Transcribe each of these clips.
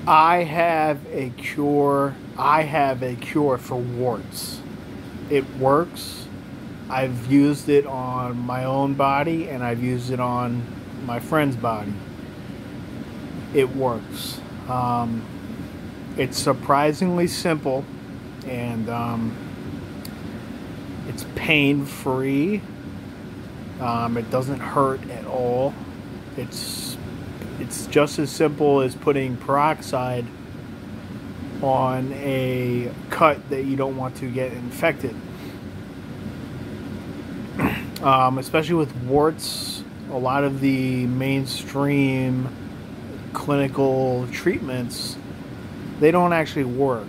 I have a cure. I have a cure for warts. It works. I've used it on my own body and I've used it on my friend's body. It works. It's surprisingly simple and it's pain-free. It doesn't hurt at all. It's just as simple as putting peroxide on a cut that you don't want to get infected. Especially with warts, a lot of the mainstream clinical treatments, they don't actually work.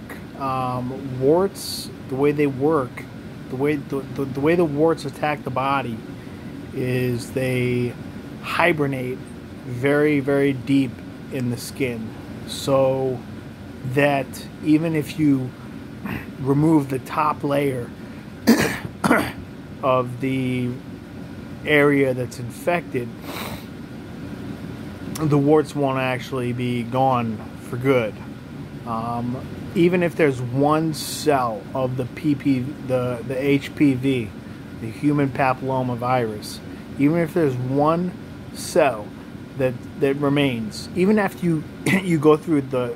Warts, the way they work, the way the warts attack the body is they hibernate very, very deep in the skin, so that even if you remove the top layer of the area that's infected, the warts won't actually be gone for good. Even if there's one cell of the HPV, the human papilloma virus, even if there's one cell that remains, even after you go through the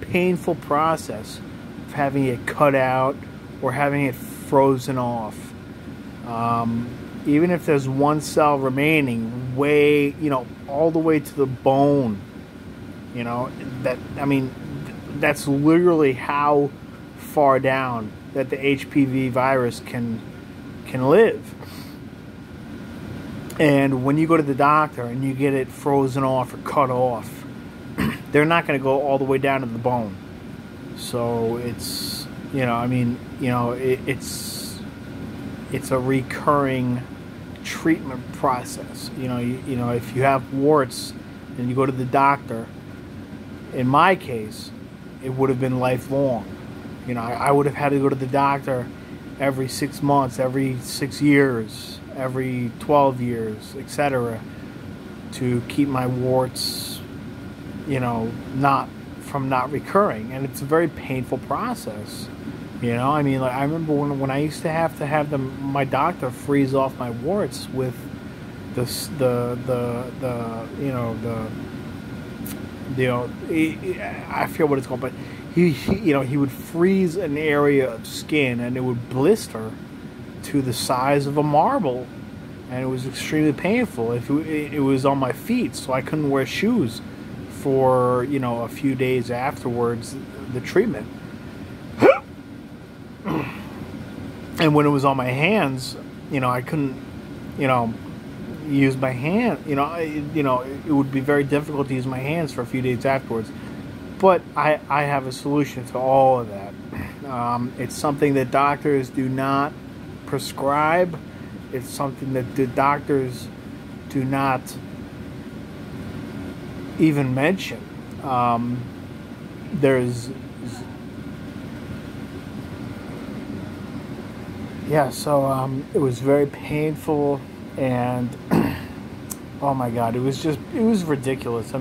painful process of having it cut out or having it frozen off, even if there's one cell remaining, all the way to the bone, that's literally how far down that the HPV virus can live. And when you go to the doctor and you get it frozen off or cut off, they're not going to go all the way down to the bone. So it's, it's a recurring treatment process. If you have warts and you go to the doctor, in my case, it would have been lifelong. I would have had to go to the doctor every 6 months, every 6 years, every 12 years, etc., to keep my warts, not recurring. And it's a very painful process. I remember when I used to have my doctor freeze off my warts with I forget what it's called, but he would freeze an area of skin and it would blister to the size of a marble, and it was extremely painful. It was on my feet, so I couldn't wear shoes for a few days afterwards the treatment. And when it was on my hands, I couldn't use my hand. It would be very difficult to use my hands for a few days afterwards. But I have a solution to all of that. It's something that doctors do not prescribe. It's something that the doctors do not even mention. It was very painful, and oh my God, it was ridiculous. I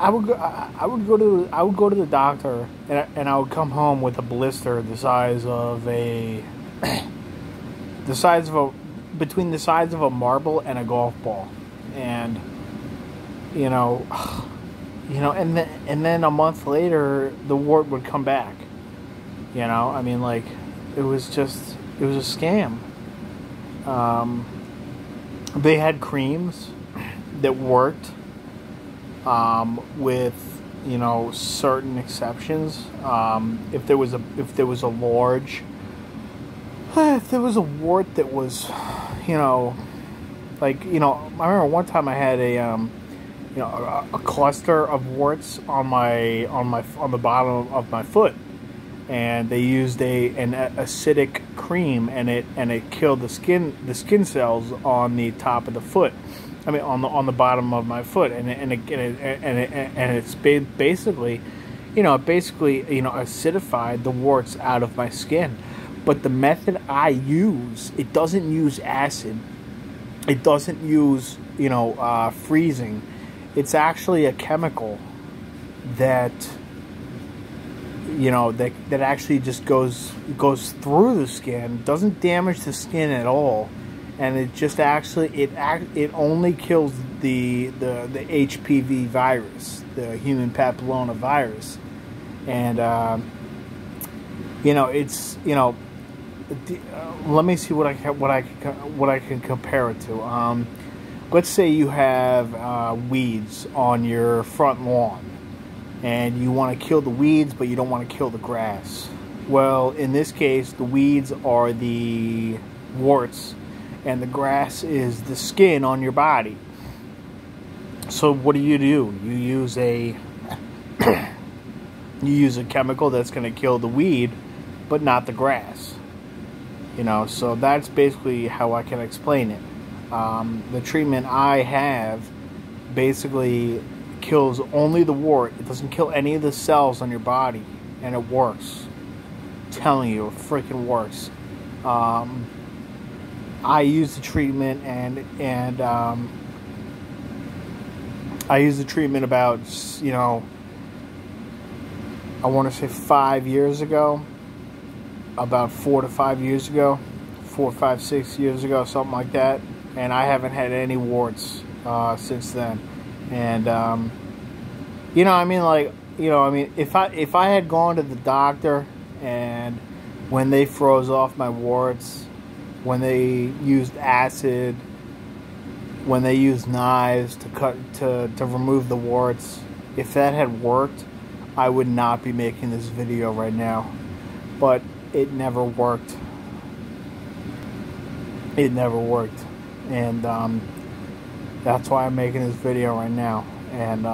would go to the doctor, and I would come home with a blister the size of between the size of a marble and a golf ball, and and then a month later the wart would come back. It was a scam. They had creams that worked, with certain exceptions. If there was a wart that was, I remember one time I had a cluster of warts on the bottom of my foot, and they used an acidic cream, and it killed the skin cells on the top of the foot. On the bottom of my foot, and it's basically, acidified the warts out of my skin. But the method I use, it doesn't use acid. It doesn't use, freezing. It's actually a chemical that, you know, that actually just goes through the skin, doesn't damage the skin at all, and it just actually it only kills the HPV virus, the human papilloma virus. And you know, it's, you know, let me see what I can compare it to. Let's say you have weeds on your front lawn, and you want to kill the weeds, but you don't want to kill the grass. Well, in this case, the weeds are the warts, and the grass is the skin on your body. So what do? You use a you use a chemical that's going to kill the weed, but not the grass. You know, so that's basically how I can explain it. The treatment I have basically kills only the wart. It doesn't kill any of the cells on your body, and it works. I'm telling you, it freaking works. I use the treatment, and I used the treatment about, you know, I want to say 5 years ago, about 4 to 5 years ago, 4, 5, 6 years ago, something like that, and I haven't had any warts since then. And you know, I mean, like, you know, I mean, if I had gone to the doctor, and when they froze off my warts, when they used acid, when they used knives to remove the warts, if that had worked, I would not be making this video right now. But it never worked. It never worked, and that's why I'm making this video right now. And